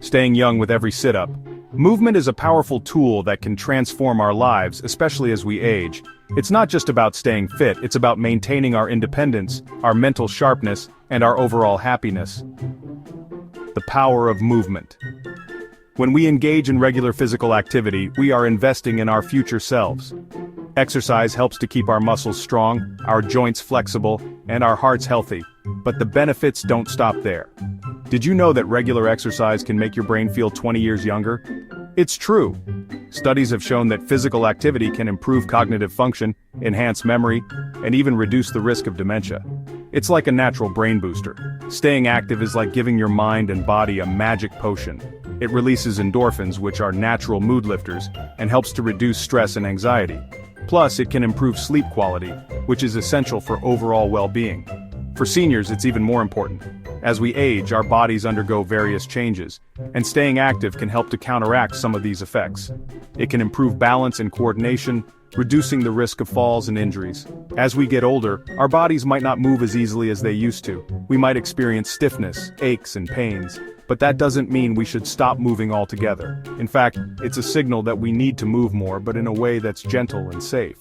Staying young with every sit-up. Movement is a powerful tool that can transform our lives, especially as we age. It's not just about staying fit, it's about maintaining our independence, our mental sharpness, and our overall happiness. The power of movement. When we engage in regular physical activity, we are investing in our future selves. Exercise helps to keep our muscles strong, our joints flexible, and our hearts healthy. But the benefits don't stop there. Did you know that regular exercise can make your brain feel 20 years younger? It's true. Studies have shown that physical activity can improve cognitive function, enhance memory, and even reduce the risk of dementia. It's like a natural brain booster. Staying active is like giving your mind and body a magic potion. It releases endorphins, which are natural mood lifters, and helps to reduce stress and anxiety. Plus, it can improve sleep quality, which is essential for overall well-being. For seniors, it's even more important. As we age, our bodies undergo various changes, and staying active can help to counteract some of these effects. It can improve balance and coordination, reducing the risk of falls and injuries. As we get older, our bodies might not move as easily as they used to. We might experience stiffness, aches, and pains. But that doesn't mean we should stop moving altogether. In fact, it's a signal that we need to move more, but in a way that's gentle and safe.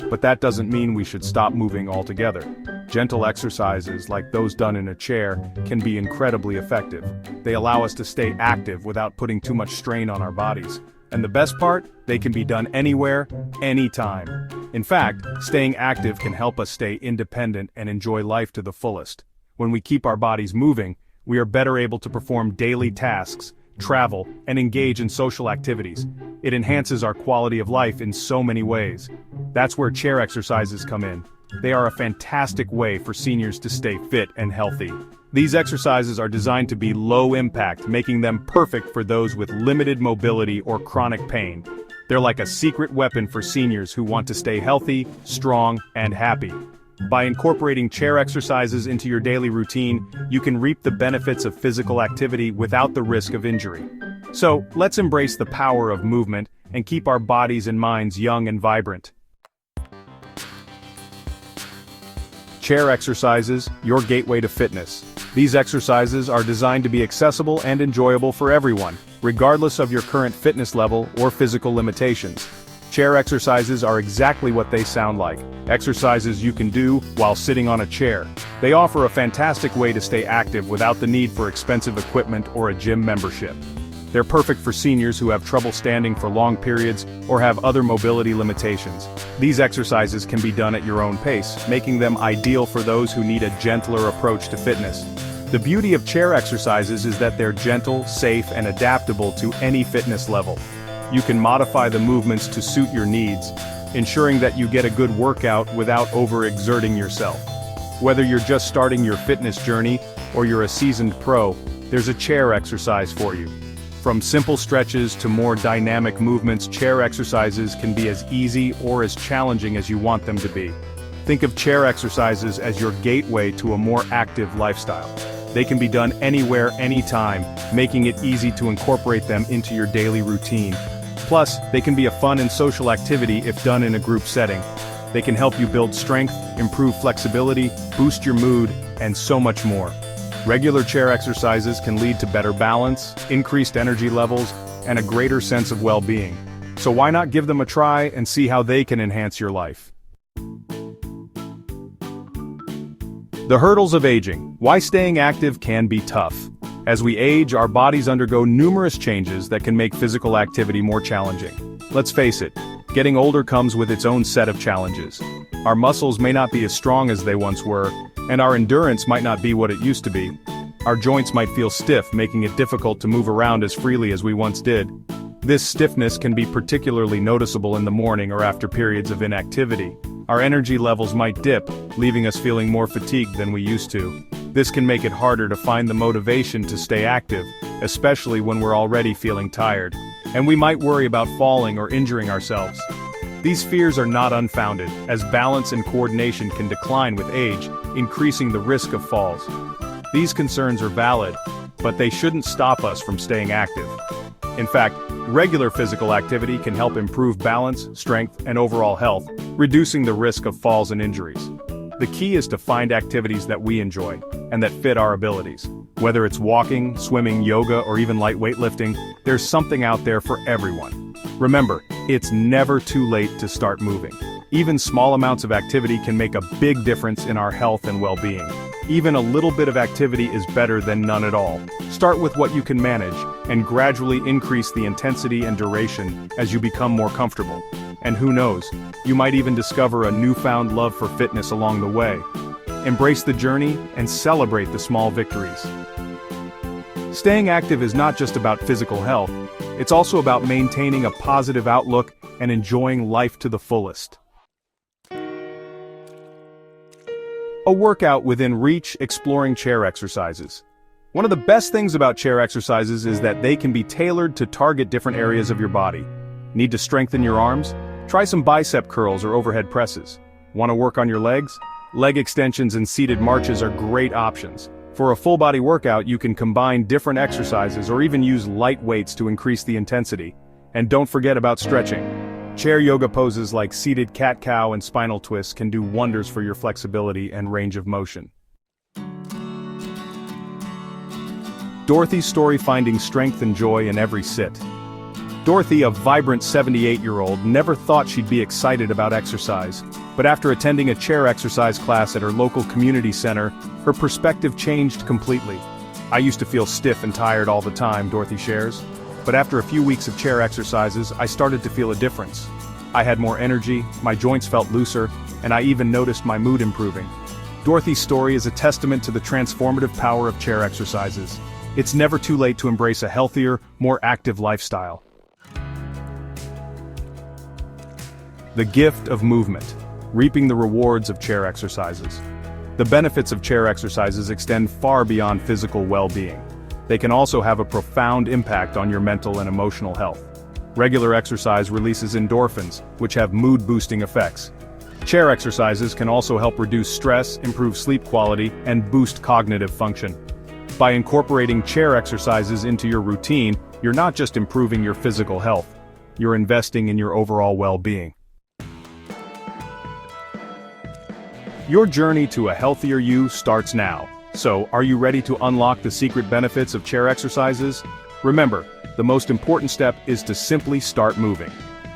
But that doesn't mean we should stop moving altogether. Gentle exercises, like those done in a chair, can be incredibly effective. They allow us to stay active without putting too much strain on our bodies. And the best part? They can be done anywhere, anytime. In fact, staying active can help us stay independent and enjoy life to the fullest. When we keep our bodies moving, we are better able to perform daily tasks, travel, and engage in social activities. It enhances our quality of life in so many ways. That's where chair exercises come in. They are a fantastic way for seniors to stay fit and healthy. These exercises are designed to be low impact, making them perfect for those with limited mobility or chronic pain. They're like a secret weapon for seniors who want to stay healthy, strong, and happy. By incorporating chair exercises into your daily routine, you can reap the benefits of physical activity without the risk of injury. So, let's embrace the power of movement and keep our bodies and minds young and vibrant. Chair exercises, your gateway to fitness. These exercises are designed to be accessible and enjoyable for everyone, regardless of your current fitness level or physical limitations. Chair exercises are exactly what they sound like, exercises you can do while sitting on a chair. They offer a fantastic way to stay active without the need for expensive equipment or a gym membership. They're perfect for seniors who have trouble standing for long periods or have other mobility limitations. These exercises can be done at your own pace, making them ideal for those who need a gentler approach to fitness. The beauty of chair exercises is that they're gentle, safe, and adaptable to any fitness level. You can modify the movements to suit your needs, ensuring that you get a good workout without overexerting yourself. Whether you're just starting your fitness journey or you're a seasoned pro, there's a chair exercise for you. From simple stretches to more dynamic movements, chair exercises can be as easy or as challenging as you want them to be. Think of chair exercises as your gateway to a more active lifestyle. They can be done anywhere, anytime, making it easy to incorporate them into your daily routine. Plus, they can be a fun and social activity if done in a group setting. They can help you build strength, improve flexibility, boost your mood, and so much more. Regular chair exercises can lead to better balance, increased energy levels, and a greater sense of well-being. So why not give them a try and see how they can enhance your life? The hurdles of aging. Why staying active can be tough. As we age, our bodies undergo numerous changes that can make physical activity more challenging. Let's face it, getting older comes with its own set of challenges. Our muscles may not be as strong as they once were, and our endurance might not be what it used to be. Our joints might feel stiff, making it difficult to move around as freely as we once did. This stiffness can be particularly noticeable in the morning or after periods of inactivity. Our energy levels might dip, leaving us feeling more fatigued than we used to. This can make it harder to find the motivation to stay active, especially when we're already feeling tired. And we might worry about falling or injuring ourselves. These fears are not unfounded, as balance and coordination can decline with age, increasing the risk of falls. These concerns are valid, but they shouldn't stop us from staying active. In fact, regular physical activity can help improve balance, strength, and overall health, reducing the risk of falls and injuries. The key is to find activities that we enjoy, and that fit our abilities. Whether it's walking, swimming, yoga, or even light weightlifting, there's something out there for everyone. Remember, it's never too late to start moving. Even small amounts of activity can make a big difference in our health and well-being. Even a little bit of activity is better than none at all. Start with what you can manage, and gradually increase the intensity and duration as you become more comfortable. And who knows, you might even discover a newfound love for fitness along the way. Embrace the journey and celebrate the small victories. Staying active is not just about physical health, it's also about maintaining a positive outlook and enjoying life to the fullest. A workout within reach: exploring chair exercises. One of the best things about chair exercises is that they can be tailored to target different areas of your body. Need to strengthen your arms? Try some bicep curls or overhead presses. Want to work on your legs? Leg extensions and seated marches are great options. For a full body workout, you can combine different exercises or even use light weights to increase the intensity. And don't forget about stretching. Chair yoga poses like seated cat-cow and spinal twists can do wonders for your flexibility and range of motion. Dorothy's story: finding strength and joy in every sit. Dorothy, a vibrant 78-year-old, never thought she'd be excited about exercise. But after attending a chair exercise class at her local community center, her perspective changed completely. "I used to feel stiff and tired all the time," Dorothy shares. "But after a few weeks of chair exercises, I started to feel a difference. I had more energy, my joints felt looser, and I even noticed my mood improving." Dorothy's story is a testament to the transformative power of chair exercises. It's never too late to embrace a healthier, more active lifestyle. The gift of movement: reaping the rewards of chair exercises. The benefits of chair exercises extend far beyond physical well-being. They can also have a profound impact on your mental and emotional health. Regular exercise releases endorphins, which have mood-boosting effects. Chair exercises can also help reduce stress, improve sleep quality, and boost cognitive function. By incorporating chair exercises into your routine, you're not just improving your physical health, you're investing in your overall well-being. Your journey to a healthier you starts now. So, are you ready to unlock the secret benefits of chair exercises? Remember, the most important step is to simply start moving.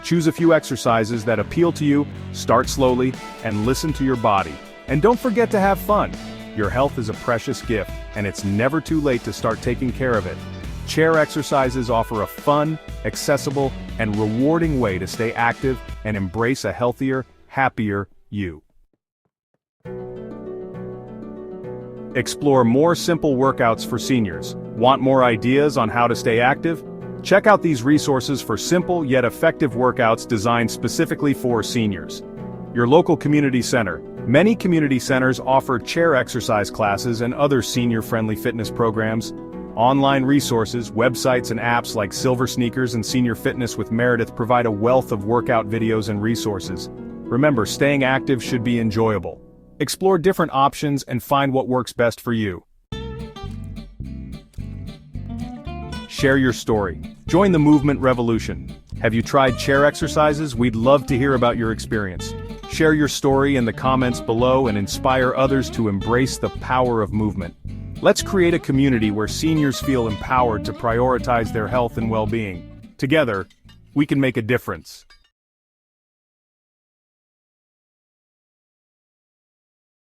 Choose a few exercises that appeal to you, start slowly, and listen to your body. And don't forget to have fun. Your health is a precious gift, and it's never too late to start taking care of it. Chair exercises offer a fun, accessible, and rewarding way to stay active and embrace a healthier, happier you. Explore more simple workouts for seniors. Want more ideas on how to stay active? Check out these resources for simple yet effective workouts designed specifically for seniors. Your local community center. Many community centers offer chair exercise classes and other senior-friendly fitness programs. Online resources, websites and apps like Silver Sneakers and Senior Fitness with Meredith provide a wealth of workout videos and resources. Remember, staying active should be enjoyable. Explore different options and find what works best for you. Share your story. Join the movement revolution. Have you tried chair exercises? We'd love to hear about your experience. Share your story in the comments below and inspire others to embrace the power of movement. Let's create a community where seniors feel empowered to prioritize their health and well-being. Together, we can make a difference.